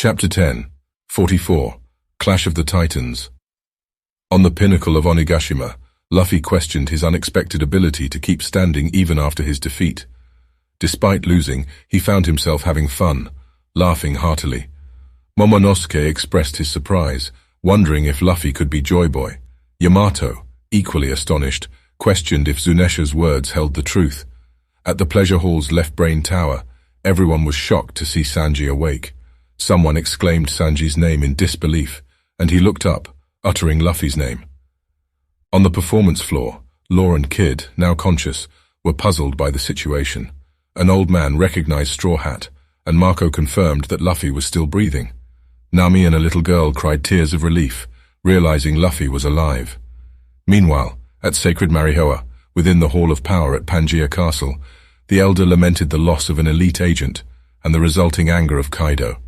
Chapter 10, 44, Clash of the Titans. On the pinnacle of Onigashima, Luffy questioned his unexpected ability to keep standing even after his defeat. Despite losing, he found himself having fun, laughing heartily. Momonosuke expressed his surprise, wondering if Luffy could be Joy Boy. Yamato, equally astonished, questioned if Zunesha's words held the truth. At the pleasure hall's left brain tower, everyone was shocked to see Sanji awake. Someone exclaimed Sanji's name in disbelief, and he looked up, uttering Luffy's name. On the performance floor, Law and Kid, now conscious, were puzzled by the situation. An old man recognized Straw Hat, and Marco confirmed that Luffy was still breathing. Nami and a little girl cried tears of relief, realizing Luffy was alive. Meanwhile, at Sacred Marihoa, within the Hall of Power at Pangaea Castle, the elder lamented the loss of an elite agent and the resulting anger of Kaido.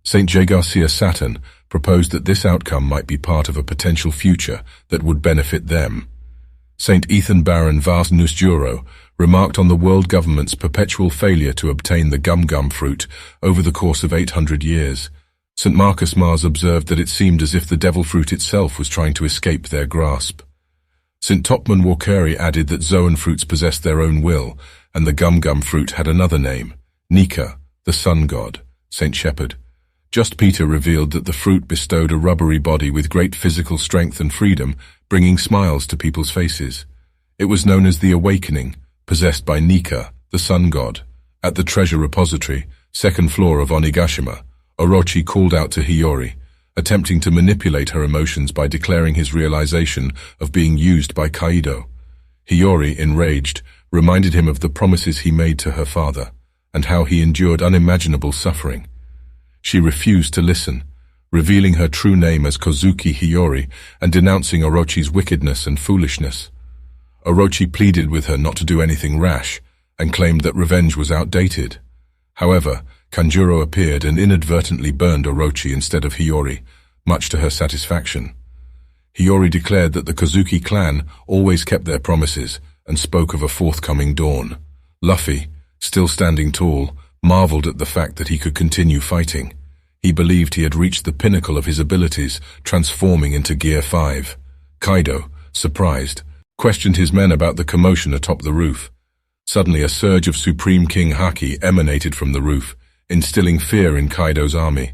St. J. Garcia Saturn proposed that this outcome might be part of a potential future that would benefit them. St. Ethan Baron Vaz Nusjuro remarked on the world government's perpetual failure to obtain the gum-gum fruit over the course of 800 years. St. Marcus Mars observed that it seemed as if the devil fruit itself was trying to escape their grasp. St. Topman Walkeri added that Zoan fruits possessed their own will, and the gum-gum fruit had another name, Nika, the sun god, St. Shepherd. Just Peter revealed that the fruit bestowed a rubbery body with great physical strength and freedom, bringing smiles to people's faces. It was known as the Awakening, possessed by Nika, the sun god. At the treasure repository, second floor of Onigashima, Orochi called out to Hiyori, attempting to manipulate her emotions by declaring his realization of being used by Kaido. Hiyori, enraged, reminded him of the promises he made to her father, and how he endured unimaginable suffering. She refused to listen, revealing her true name as Kozuki Hiyori and denouncing Orochi's wickedness and foolishness. Orochi pleaded with her not to do anything rash and claimed that revenge was outdated. However, Kanjuro appeared and inadvertently burned Orochi instead of Hiyori, much to her satisfaction. Hiyori declared that the Kozuki clan always kept their promises and spoke of a forthcoming dawn. Luffy, still standing tall, marveled at the fact that he could continue fighting. He believed he had reached the pinnacle of his abilities, transforming into Gear 5. Kaido, surprised, questioned his men about the commotion atop the roof. Suddenly a surge of Supreme King Haki emanated from the roof, instilling fear in Kaido's army.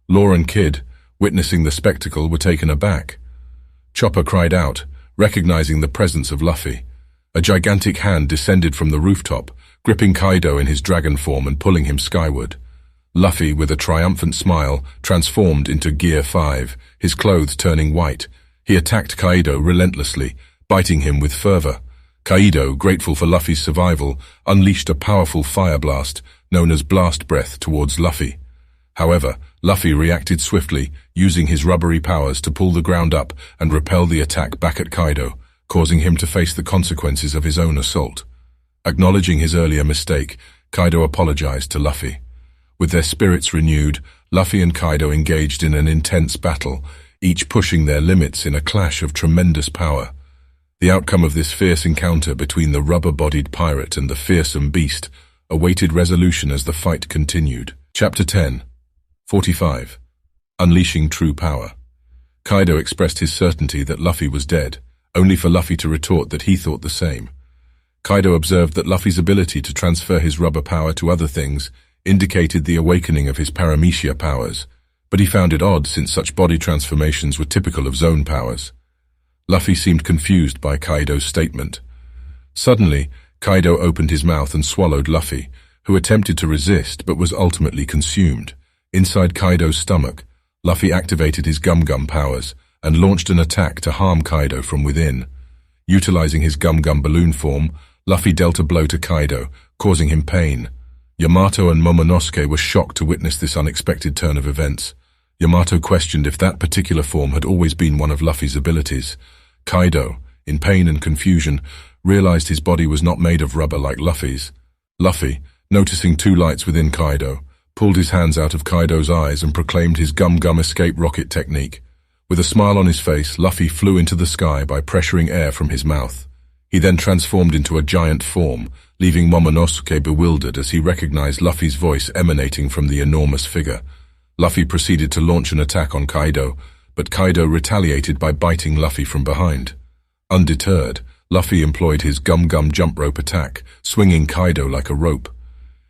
Law and Kid, witnessing the spectacle, were taken aback. Chopper cried out, recognizing the presence of Luffy. A gigantic hand descended from the rooftop, gripping Kaido in his dragon form and pulling him skyward. Luffy, with a triumphant smile, transformed into Gear 5, his clothes turning white. He attacked Kaido relentlessly, biting him with fervor. Kaido, grateful for Luffy's survival, unleashed a powerful fire blast, known as Blast Breath, towards Luffy. However, Luffy reacted swiftly, using his rubbery powers to pull the ground up and repel the attack back at Kaido, causing him to face the consequences of his own assault. Acknowledging his earlier mistake, Kaido apologized to Luffy. With their spirits renewed, Luffy and Kaido engaged in an intense battle, each pushing their limits in a clash of tremendous power. The outcome of this fierce encounter between the rubber-bodied pirate and the fearsome beast awaited resolution as the fight continued. Chapter 10, 45. Unleashing True Power. Kaido expressed his certainty that Luffy was dead, only for Luffy to retort that he thought the same. Kaido observed that Luffy's ability to transfer his rubber power to other things indicated the awakening of his paramecia powers, but he found it odd since such body transformations were typical of zone powers. Luffy seemed confused by Kaido's statement. Suddenly, Kaido opened his mouth and swallowed Luffy, who attempted to resist but was ultimately consumed. Inside Kaido's stomach, Luffy activated his gum-gum powers and launched an attack to harm Kaido from within. Utilizing his gum-gum balloon form, Luffy dealt a blow to Kaido, causing him pain. Yamato and Momonosuke were shocked to witness this unexpected turn of events. Yamato questioned if that particular form had always been one of Luffy's abilities. Kaido, in pain and confusion, realized his body was not made of rubber like Luffy's. Luffy, noticing two lights within Kaido, pulled his hands out of Kaido's eyes and proclaimed his gum-gum escape rocket technique. With a smile on his face, Luffy flew into the sky by pressuring air from his mouth. He then transformed into a giant form, leaving Momonosuke bewildered as he recognized Luffy's voice emanating from the enormous figure. Luffy proceeded to launch an attack on Kaido, but Kaido retaliated by biting Luffy from behind. Undeterred, Luffy employed his gum-gum jump rope attack, swinging Kaido like a rope.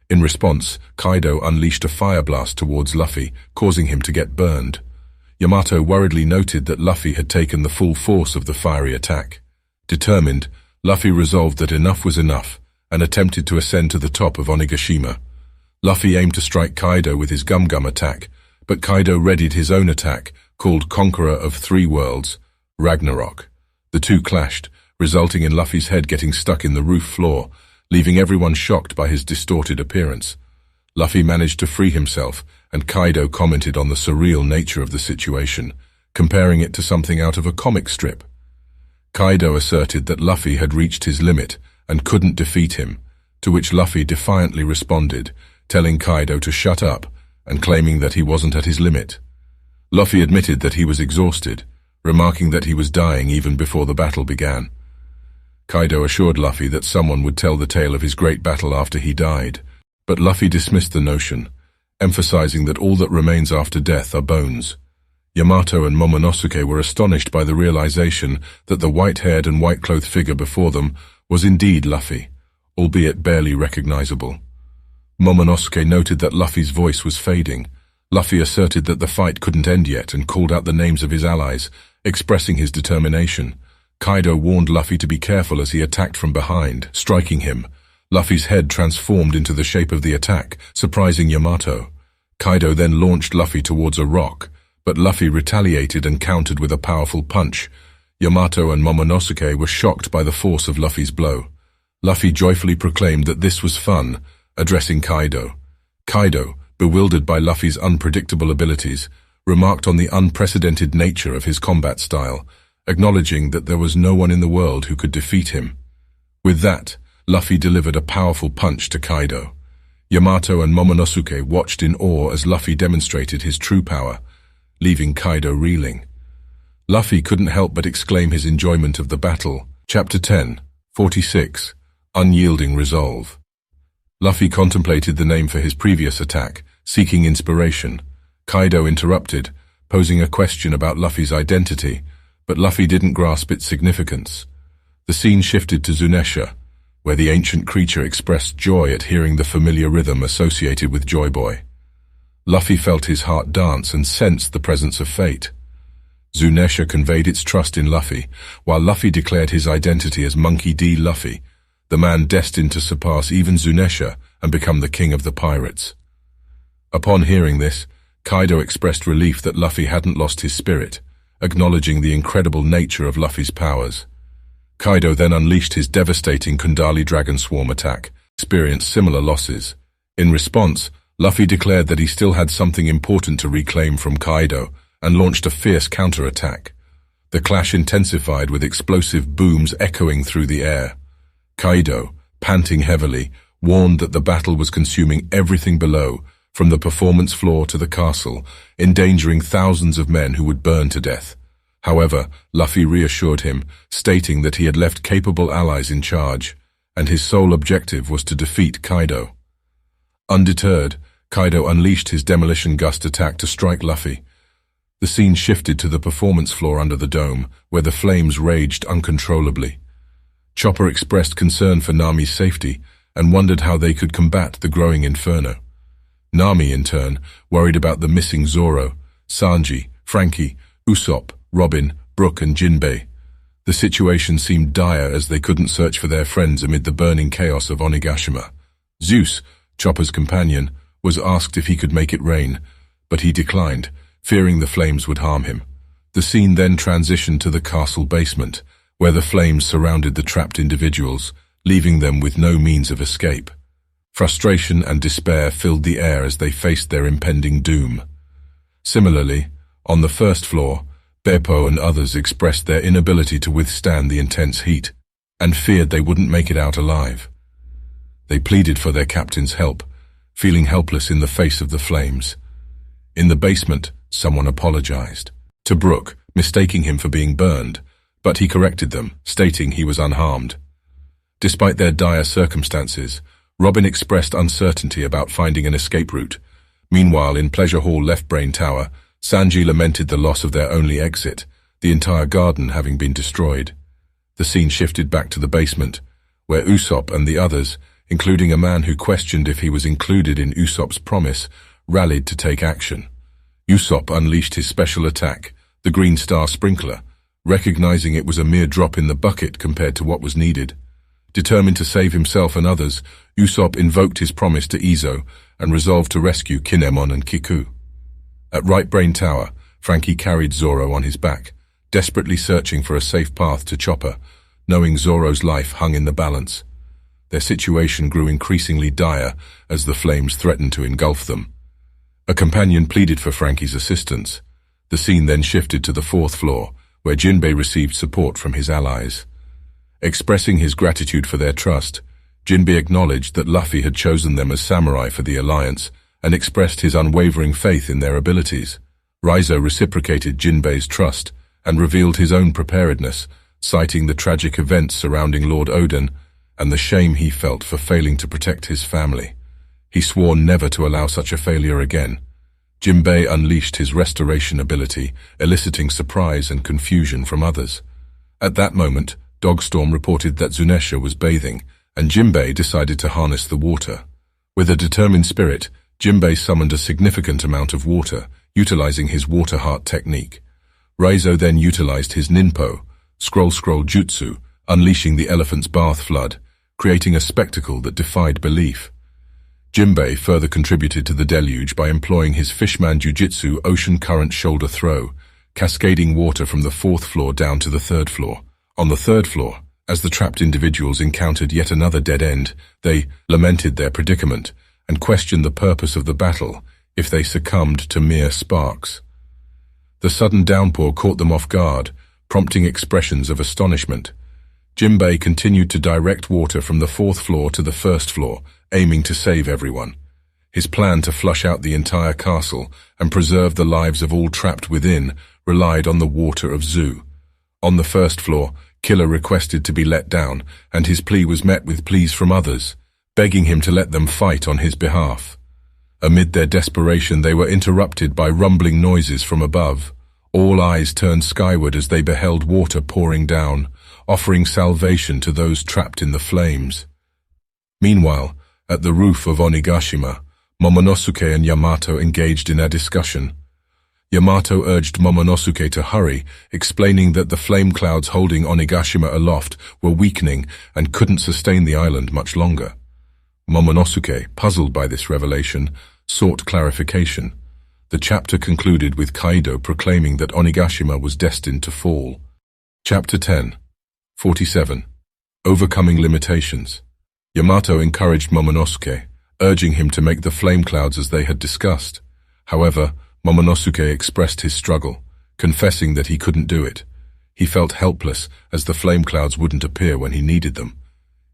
In response, Kaido unleashed a fire blast towards Luffy, causing him to get burned. Yamato worriedly noted that Luffy had taken the full force of the fiery attack. Determined, Luffy resolved that enough was enough, and attempted to ascend to the top of Onigashima. Luffy aimed to strike Kaido with his gum-gum attack, but Kaido readied his own attack, called Conqueror of Three Worlds, Ragnarok. The two clashed, resulting in Luffy's head getting stuck in the roof floor, leaving everyone shocked by his distorted appearance. Luffy managed to free himself, and Kaido commented on the surreal nature of the situation, comparing it to something out of a comic strip. Kaido asserted that Luffy had reached his limit and couldn't defeat him, to which Luffy defiantly responded, telling Kaido to shut up and claiming that he wasn't at his limit. Luffy admitted that he was exhausted, remarking that he was dying even before the battle began. Kaido assured Luffy that someone would tell the tale of his great battle after he died, but Luffy dismissed the notion, emphasizing that all that remains after death are bones. Yamato and Momonosuke were astonished by the realization that the white-haired and white-clothed figure before them was indeed Luffy, albeit barely recognizable. Momonosuke noted that Luffy's voice was fading. Luffy asserted that the fight couldn't end yet and called out the names of his allies, expressing his determination. Kaido warned Luffy to be careful as he attacked from behind, striking him. Luffy's head transformed into the shape of the attack, surprising Yamato. Kaido then launched Luffy towards a rock, but Luffy retaliated and countered with a powerful punch. Yamato and Momonosuke were shocked by the force of Luffy's blow. Luffy joyfully proclaimed that this was fun, addressing Kaido. Kaido, bewildered by Luffy's unpredictable abilities, remarked on the unprecedented nature of his combat style, acknowledging that there was no one in the world who could defeat him. With that, Luffy delivered a powerful punch to Kaido. Yamato and Momonosuke watched in awe as Luffy demonstrated his true power, leaving Kaido reeling. Luffy couldn't help but exclaim his enjoyment of the battle. Chapter 10, 46, Unyielding Resolve. Luffy contemplated the name for his previous attack, seeking inspiration. Kaido interrupted, posing a question about Luffy's identity, but Luffy didn't grasp its significance. The scene shifted to Zunesha, where the ancient creature expressed joy at hearing the familiar rhythm associated with Joy Boy. Luffy felt his heart dance and sensed the presence of fate. Zunesha conveyed its trust in Luffy, while Luffy declared his identity as Monkey D. Luffy, the man destined to surpass even Zunesha and become the king of the pirates. Upon hearing this, Kaido expressed relief that Luffy hadn't lost his spirit, acknowledging the incredible nature of Luffy's powers. Kaido then unleashed his devastating Kundali Dragon Swarm attack, experienced similar losses. In response, Luffy declared that he still had something important to reclaim from Kaido and launched a fierce counter-attack. The clash intensified with explosive booms echoing through the air. Kaido, panting heavily, warned that the battle was consuming everything below, from the performance floor to the castle, endangering thousands of men who would burn to death. However, Luffy reassured him, stating that he had left capable allies in charge, and his sole objective was to defeat Kaido. Undeterred, Kaido unleashed his Demolition Gust attack to strike Luffy. The scene shifted to the performance floor under the dome, where the flames raged uncontrollably. Chopper expressed concern for Nami's safety and wondered how they could combat the growing inferno. Nami, in turn, worried about the missing Zoro, Sanji, Frankie, Usopp, Robin, Brook and Jinbei. The situation seemed dire as they couldn't search for their friends amid the burning chaos of Onigashima. Zeus, Chopper's companion, was asked if he could make it rain, but he declined, fearing the flames would harm him. The scene then transitioned to the castle basement, where the flames surrounded the trapped individuals, leaving them with no means of escape. Frustration and despair filled the air as they faced their impending doom. Similarly, on the first floor, Beppo and others expressed their inability to withstand the intense heat, and feared they wouldn't make it out alive. They pleaded for their captain's help, feeling helpless in the face of the flames. In the basement, someone apologized to Brook, mistaking him for being burned, but he corrected them, stating he was unharmed. Despite their dire circumstances, Robin expressed uncertainty about finding an escape route, Meanwhile, in Pleasure Hall Left Brain Tower, Sanji lamented the loss of their only exit, the entire garden having been destroyed. The scene shifted back to the basement, where Usopp and the others, including a man who questioned if he was included in Usopp's promise, rallied to take action. Usopp unleashed his special attack, the Green Star Sprinkler, recognizing it was a mere drop in the bucket compared to what was needed. Determined to save himself and others, Usopp invoked his promise to Izo and resolved to rescue Kinemon and Kiku. At Right Brain Tower, Franky carried Zoro on his back, desperately searching for a safe path to Chopper, knowing Zoro's life hung in the balance. Their situation grew increasingly dire as the flames threatened to engulf them. A companion pleaded for Franky's assistance. The scene then shifted to the 4th floor, where Jinbei received support from his allies. Expressing his gratitude for their trust, Jinbei acknowledged that Luffy had chosen them as samurai for the alliance and expressed his unwavering faith in their abilities. Raizo reciprocated Jinbei's trust and revealed his own preparedness, citing the tragic events surrounding Lord Oden and the shame he felt for failing to protect his family. He swore never to allow such a failure again. Jinbei unleashed his restoration ability, eliciting surprise and confusion from others. At that moment, Dogstorm reported that Zunesha was bathing, and Jinbei decided to harness the water. With a determined spirit, Jinbei summoned a significant amount of water, utilizing his water heart technique. Raizo then utilized his Ninpo, Scroll Jutsu, unleashing the elephant's bath flood, creating a spectacle that defied belief. Jinbei further contributed to the deluge by employing his Fishman Jujitsu Ocean Current Shoulder Throw, cascading water from the 4th floor down to the 3rd floor. On the 3rd floor, as the trapped individuals encountered yet another dead end, they lamented their predicament and questioned the purpose of the battle if they succumbed to mere sparks. The sudden downpour caught them off guard, prompting expressions of astonishment. Jinbei continued to direct water from the 4th floor to the 1st floor, aiming to save everyone. His plan to flush out the entire castle and preserve the lives of all trapped within relied on the water of Zu. On the 1st floor, Killer requested to be let down, and his plea was met with pleas from others, begging him to let them fight on his behalf. Amid their desperation, they were interrupted by rumbling noises from above. All eyes turned skyward as they beheld water pouring down, offering salvation to those trapped in the flames. Meanwhile, at the roof of Onigashima, Momonosuke and Yamato engaged in a discussion. Yamato urged Momonosuke to hurry, explaining that the flame clouds holding Onigashima aloft were weakening and couldn't sustain the island much longer. Momonosuke, puzzled by this revelation, sought clarification. The chapter concluded with Kaido proclaiming that Onigashima was destined to fall. Chapter 10, 47. Overcoming Limitations. Yamato encouraged Momonosuke, urging him to make the flame clouds as they had discussed. However, Momonosuke expressed his struggle, confessing that he couldn't do it. He felt helpless as the flame clouds wouldn't appear when he needed them.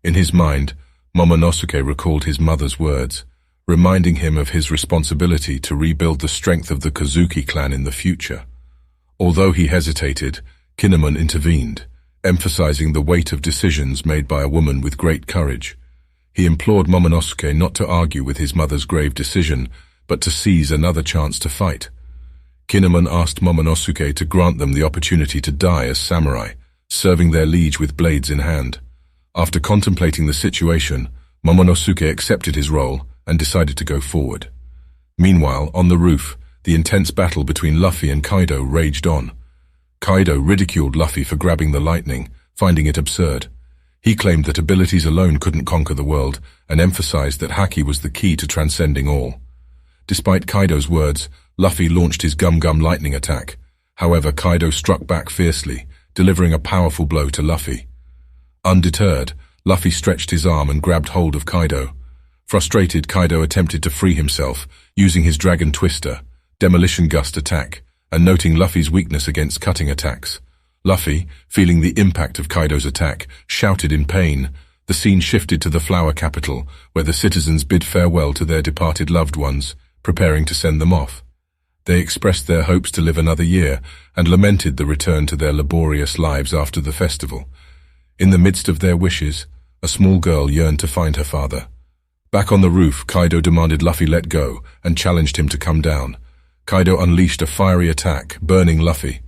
In his mind, Momonosuke recalled his mother's words, reminding him of his responsibility to rebuild the strength of the Kozuki clan in the future. Although he hesitated, Kinemon intervened, emphasizing the weight of decisions made by a woman with great courage. He implored Momonosuke not to argue with his mother's grave decision, but to seize another chance to fight. Kinemon asked Momonosuke to grant them the opportunity to die as samurai, serving their liege with blades in hand. After contemplating the situation, Momonosuke accepted his role and decided to go forward. Meanwhile, on the roof, the intense battle between Luffy and Kaido raged on. Kaido ridiculed Luffy for grabbing the lightning, finding it absurd. He claimed that abilities alone couldn't conquer the world and emphasized that haki was the key to transcending all. Despite Kaido's words, Luffy launched his Gum-Gum lightning attack. However, Kaido struck back fiercely, delivering a powerful blow to Luffy. Undeterred, Luffy stretched his arm and grabbed hold of Kaido. Frustrated, Kaido attempted to free himself, using his Dragon Twister, Demolition Gust attack, and noting Luffy's weakness against cutting attacks. Luffy, feeling the impact of Kaido's attack, shouted in pain. The scene shifted to the Flower Capital, where the citizens bid farewell to their departed loved ones, preparing to send them off. They expressed their hopes to live another year and lamented the return to their laborious lives after the festival. In the midst of their wishes, a small girl yearned to find her father. Back on the roof, Kaido demanded Luffy let go and challenged him to come down. Kaido unleashed a fiery attack, burning Luffy.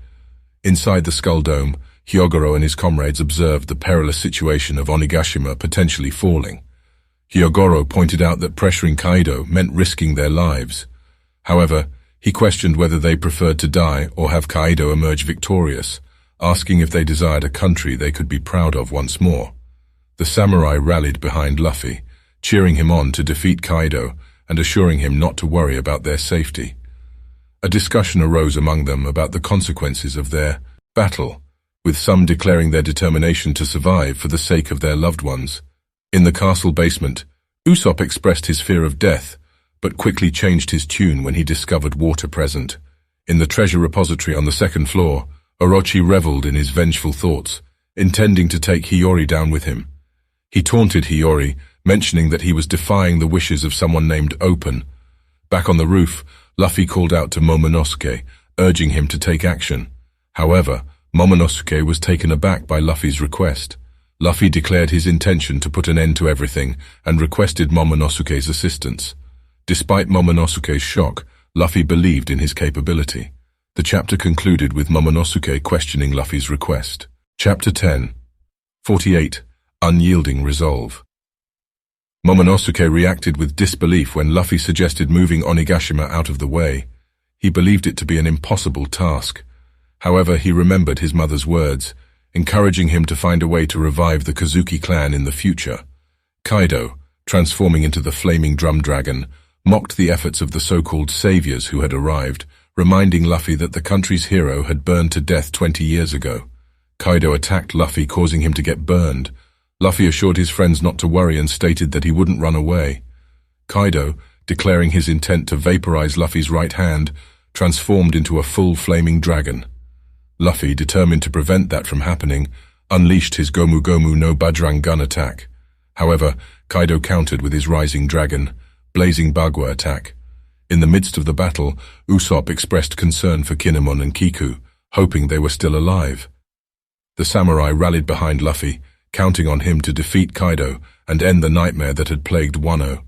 Inside the Skull Dome, Hyogoro and his comrades observed the perilous situation of Onigashima potentially falling. Hyogoro pointed out that pressuring Kaido meant risking their lives. However, he questioned whether they preferred to die or have Kaido emerge victorious, asking if they desired a country they could be proud of once more. The samurai rallied behind Luffy, cheering him on to defeat Kaido and assuring him not to worry about their safety. A discussion arose among them about the consequences of their battle, with some declaring their determination to survive for the sake of their loved ones. In the castle basement, Usopp expressed his fear of death, but quickly changed his tune when he discovered water present. In the treasure repository on the second floor, Orochi reveled in his vengeful thoughts, intending to take Hiyori down with him. He taunted Hiyori, mentioning that he was defying the wishes of someone named Open. Back on the roof, Luffy called out to Momonosuke, urging him to take action. However, Momonosuke was taken aback by Luffy's request. Luffy declared his intention to put an end to everything and requested Momonosuke's assistance. Despite Momonosuke's shock, Luffy believed in his capability. The chapter concluded with Momonosuke questioning Luffy's request. Chapter 10. 48. Unyielding Resolve. Momonosuke reacted with disbelief when Luffy suggested moving Onigashima out of the way. He believed it to be an impossible task. However, he remembered his mother's words, encouraging him to find a way to revive the Kozuki clan in the future. Kaido, transforming into the flaming drum dragon, mocked the efforts of the so-called saviors who had arrived, reminding Luffy that the country's hero had burned to death 20 years ago. Kaido attacked Luffy, causing him to get burned. Luffy assured his friends not to worry and stated that he wouldn't run away. Kaido, declaring his intent to vaporize Luffy's right hand, transformed into a full flaming dragon. Luffy, determined to prevent that from happening, unleashed his Gomu Gomu no Bajrang gun attack. However, Kaido countered with his rising dragon, blazing Bagua attack. In the midst of the battle, Usopp expressed concern for Kinemon and Kiku, hoping they were still alive. The samurai rallied behind Luffy, counting on him to defeat Kaido and end the nightmare that had plagued Wano.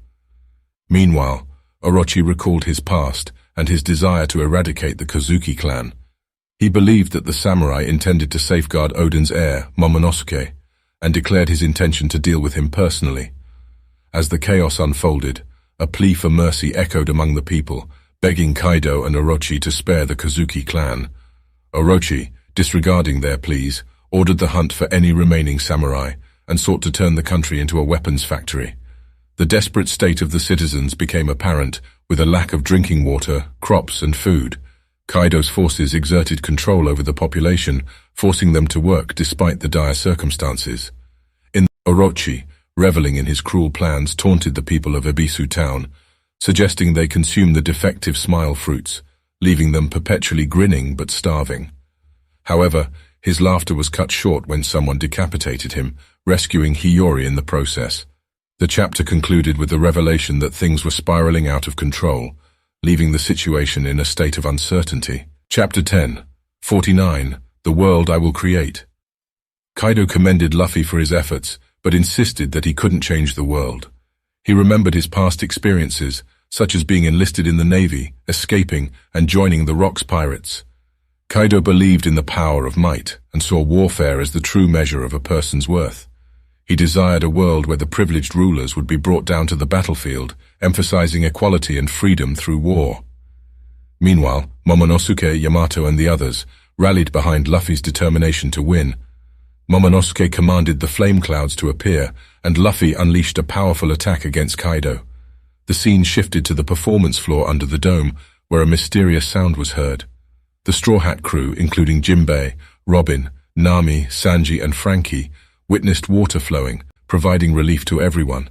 Meanwhile, Orochi recalled his past and his desire to eradicate the Kozuki clan. He believed that the samurai intended to safeguard Oden's heir, Momonosuke, and declared his intention to deal with him personally. As the chaos unfolded, a plea for mercy echoed among the people, begging Kaido and Orochi to spare the Kozuki clan. Orochi, disregarding their pleas, ordered the hunt for any remaining samurai and sought to turn the country into a weapons factory. The desperate state of the citizens became apparent, with a lack of drinking water, crops, and food. Kaido's forces exerted control over the population, forcing them to work despite the dire circumstances. Orochi, reveling in his cruel plans, taunted the people of Ebisu town, suggesting they consume the defective smile fruits, leaving them perpetually grinning but starving. However, his laughter was cut short when someone decapitated him, rescuing Hiyori in the process. The chapter concluded with the revelation that things were spiraling out of control, leaving the situation in a state of uncertainty. Chapter 10. 49. The World I Will Create. Kaido commended Luffy for his efforts, but insisted that he couldn't change the world. He remembered his past experiences, such as being enlisted in the Navy, escaping, and joining the Rocks Pirates. Kaido believed in the power of might, and saw warfare as the true measure of a person's worth. He desired a world where the privileged rulers would be brought down to the battlefield, emphasizing equality and freedom through war. Meanwhile, Momonosuke, Yamato, and the others rallied behind Luffy's determination to win. Momonosuke commanded the flame clouds to appear, and Luffy unleashed a powerful attack against Kaido. The scene shifted to the performance floor under the dome, where a mysterious sound was heard. The Straw Hat crew, including Jinbei, Robin, Nami, Sanji, and Frankie, witnessed water flowing, providing relief to everyone.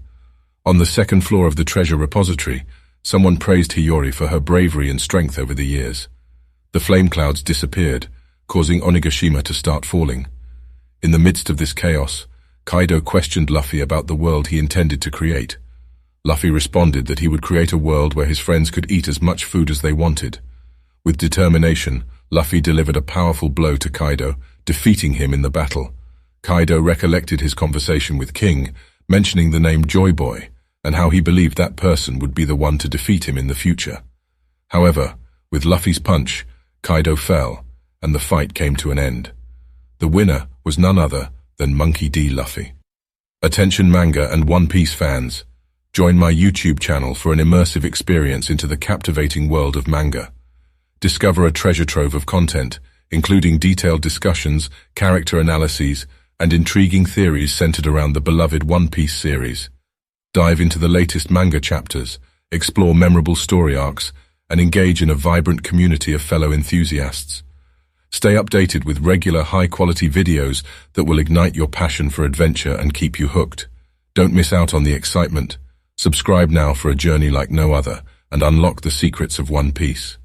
On the second floor of the treasure repository, someone praised Hiyori for her bravery and strength over the years. The flame clouds disappeared, causing Onigashima to start falling. In the midst of this chaos, Kaido questioned Luffy about the world he intended to create. Luffy responded that he would create a world where his friends could eat as much food as they wanted. With determination, Luffy delivered a powerful blow to Kaido, defeating him in the battle. Kaido recollected his conversation with King, mentioning the name Joy Boy, and how he believed that person would be the one to defeat him in the future. However, with Luffy's punch, Kaido fell, and the fight came to an end. The winner was none other than Monkey D. Luffy. Attention manga and One Piece fans, join my YouTube channel for an immersive experience into the captivating world of manga. Discover a treasure trove of content, including detailed discussions, character analyses, and intriguing theories centered around the beloved One Piece series. Dive into the latest manga chapters, explore memorable story arcs, and engage in a vibrant community of fellow enthusiasts. Stay updated with regular high-quality videos that will ignite your passion for adventure and keep you hooked. Don't miss out on the excitement. Subscribe now for a journey like no other and unlock the secrets of One Piece.